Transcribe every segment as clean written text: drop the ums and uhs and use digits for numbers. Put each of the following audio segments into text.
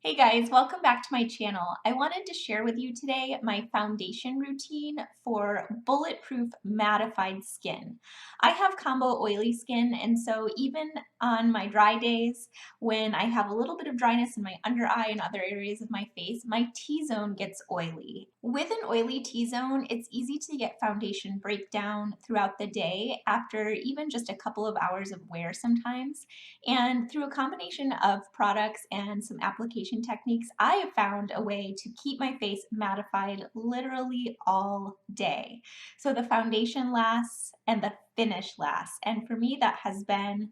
Hey guys, welcome back to my channel. I wanted to share with you today my foundation routine for bulletproof mattified skin. I have combo oily skin, and so even on my dry days when I have a little bit of dryness in my under eye and other areas of my face, my T-zone gets oily. With an oily T-zone, it's easy to get foundation breakdown throughout the day after even just a couple of hours of wear sometimes. And through a combination of products and some application techniques, I have found a way to keep my face mattified literally all day. So the foundation lasts and the finish lasts. And for me, that has been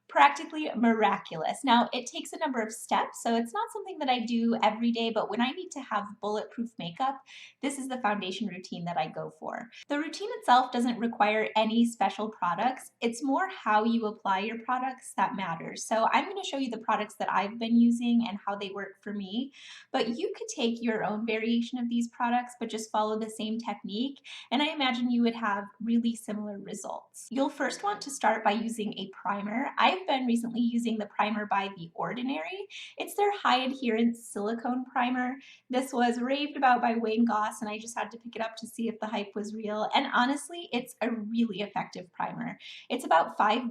practically miraculous. Now, it takes a number of steps, so it's not something that I do every day, but when I need to have bulletproof makeup, this is the foundation routine that I go for. The routine itself doesn't require any special products. It's more how you apply your products that matters. So I'm going to show you the products that I've been using and how they work for me. But you could take your own variation of these products, but just follow the same technique. And I imagine you would have really similar results. You'll first want to start by using a primer. I've been recently using the primer by The Ordinary. It's their high adherence silicone primer. This was raved about by Wayne Goss, and I just had to pick it up to see if the hype was real. And honestly, it's a really effective primer. It's about $5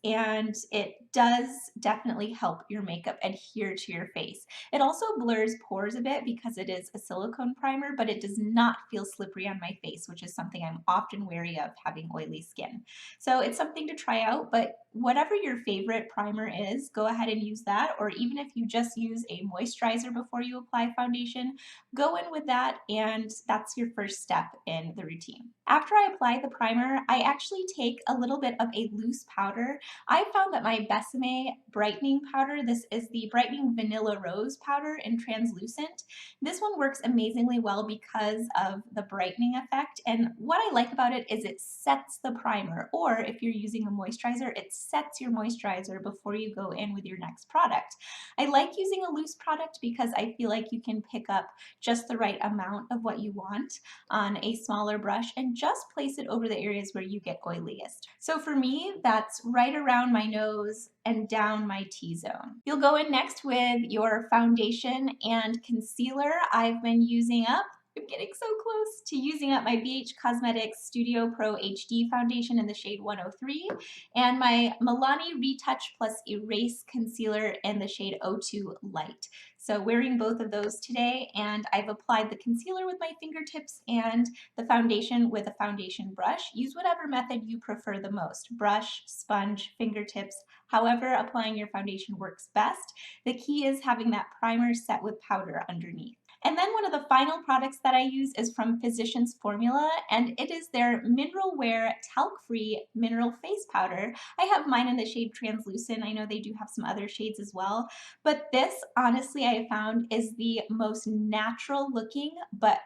and it does definitely help your makeup adhere to your face. It also blurs pores a bit because it is a silicone primer, but it does not feel slippery on my face, which is something I'm often wary of having oily skin. So it's something to try out, but whatever your favorite primer is, go ahead and use that. Or even if you just use a moisturizer before you apply foundation, go in with that, and that's your first step in the routine. After I apply the primer, I actually take a little bit of a loose powder. I found that my Besame brightening powder, this is the Brightening Vanilla Rose powder in translucent. This one works amazingly well because of the brightening effect, and what I like about it is it sets the primer, or if you're using a moisturizer, it sets your moisturizer before you go in with your next product. I like using a loose product because I feel like you can pick up just the right amount of what you want on a smaller brush and just place it over the areas where you get oiliest. So for me, that's right around my nose and down my T-zone. You'll go in next with your foundation and concealer. I've been using up, I'm getting so close to using up my BH Cosmetics Studio Pro HD foundation in the shade 103 and my Milani Retouch Plus Erase Concealer in the shade 02 Light. So wearing both of those today, and I've applied the concealer with my fingertips and the foundation with a foundation brush. Use whatever method you prefer the most, brush, sponge, fingertips, however applying your foundation works best. The key is having that primer set with powder underneath. And then one of the final products that I use is from Physicians Formula, and it is their Mineral Wear Talc-Free Mineral Face Powder. I have mine in the shade Translucent. I know they do have some other shades as well, but this, honestly, I found is the most natural looking, but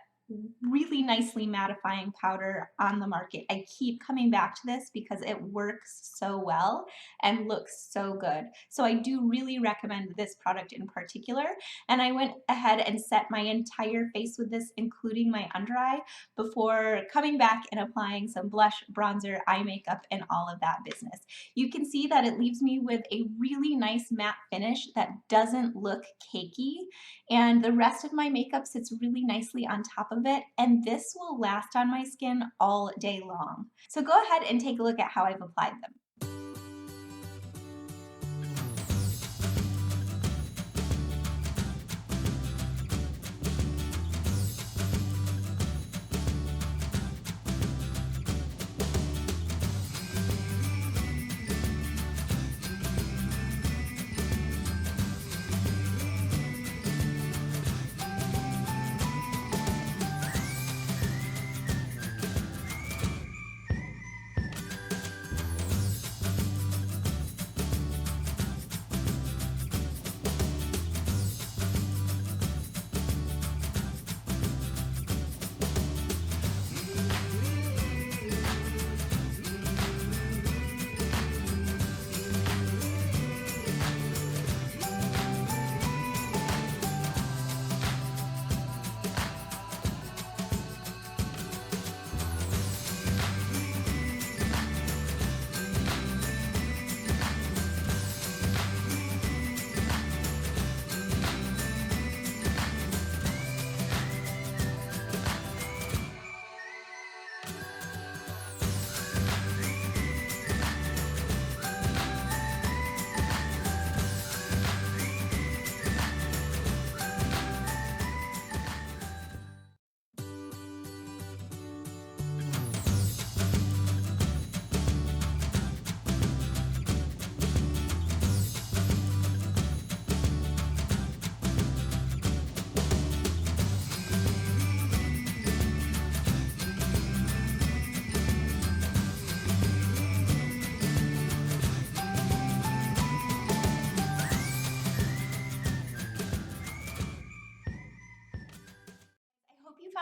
really nicely mattifying powder on the market. I keep coming back to this because it works so well and looks so good. So I do really recommend this product in particular. And I went ahead and set my entire face with this, including my under eye, before coming back and applying some blush, bronzer, eye makeup, and all of that business. You can see that it leaves me with a really nice matte finish that doesn't look cakey, and the rest of my makeup sits really nicely on top of it, and this will last on my skin all day long. So go ahead and take a look at how I've applied them.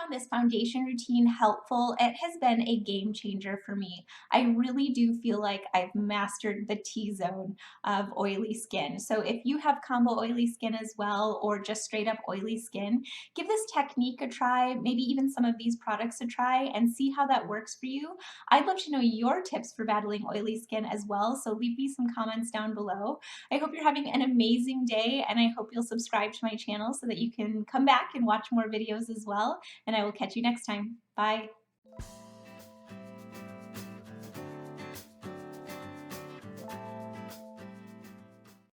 found this foundation routine helpful. It has been a game changer for me. I really do feel like I've mastered the T-zone of oily skin. So if you have combo oily skin as well, or just straight up oily skin, give this technique a try, maybe even some of these products a try, and see how that works for you. I'd love to know your tips for battling oily skin as well, so leave me some comments down below. I hope you're having an amazing day, and I hope you'll subscribe to my channel so that you can come back and watch more videos as well, and I will catch you next time. Bye.